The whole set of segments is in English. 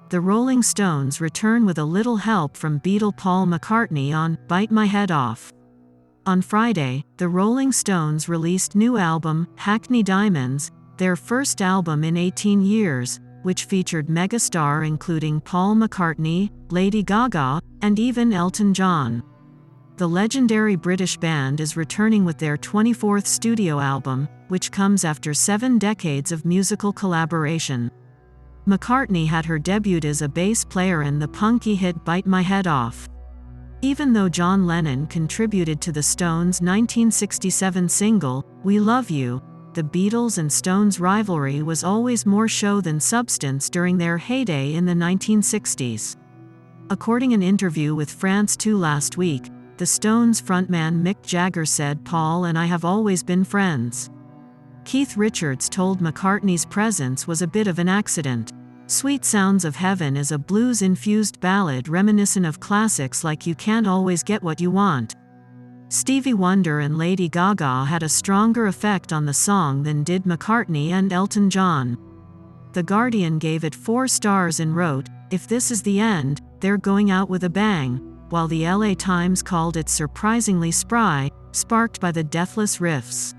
the Rolling Stones return with a little help from Beatle Paul McCartney on Bite My Head Off. On Friday, the Rolling Stones released new album, Hackney Diamonds, their first album in 18 years, which featured megastar including Paul McCartney, Lady Gaga, and even Elton John. The legendary British band is returning with their 24th studio album, which comes after 7 decades of musical collaboration. McCartney had her debut as a bass player in the punky hit Bite My Head Off. Even though John Lennon contributed to the Stones' 1967 single, We Love You, the Beatles and Stones rivalry was always more show than substance during their heyday in the 1960s. According to an interview with France 2 last week, the Stones frontman Mick Jagger said, "Paul and I have always been friends." Keithrichards told McCartney's presence was a bit of an accident. Sweet Sounds of Heaven is a blues-infused ballad reminiscent of classics like You Can't Always Get What You Want. Stevie Wonder and Lady Gaga had a stronger effect on the song than did McCartney and Elton John. The Guardian gave it 4 stars and wrote, "If this is the end, they're going out with a bang," while the LA Times called it surprisingly spry, sparked by the deathless riffs.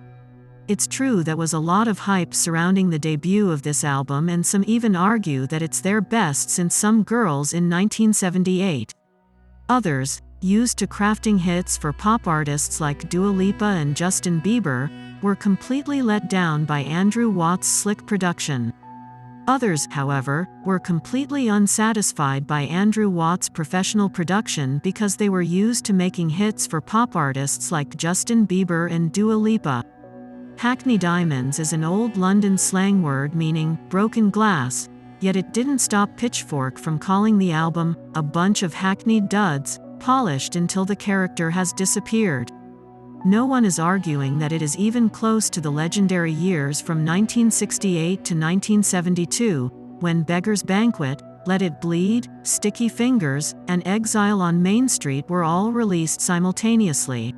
It's true there was a lot of hype surrounding the debut of this album, and some even argue that it's their best since Some Girls in 1978. Others, used to crafting hits for pop artists like Dua Lipa and Justin Bieber, were completely let down by Andrew Watt's slick production. Others, however, were completely unsatisfied by Andrew Watt's professional production because they were used to making hits for pop artists like Justin Bieber and Dua Lipa. Hackney Diamonds is an old London slang word meaning broken glass, yet it didn't stop Pitchfork from calling the album a bunch of hackneyed duds, polished until the character has disappeared. No one is arguing that it is even close to the legendary years from 1968 to 1972, when Beggar's Banquet, Let It Bleed, Sticky Fingers, and Exile on Main Street were all released simultaneously.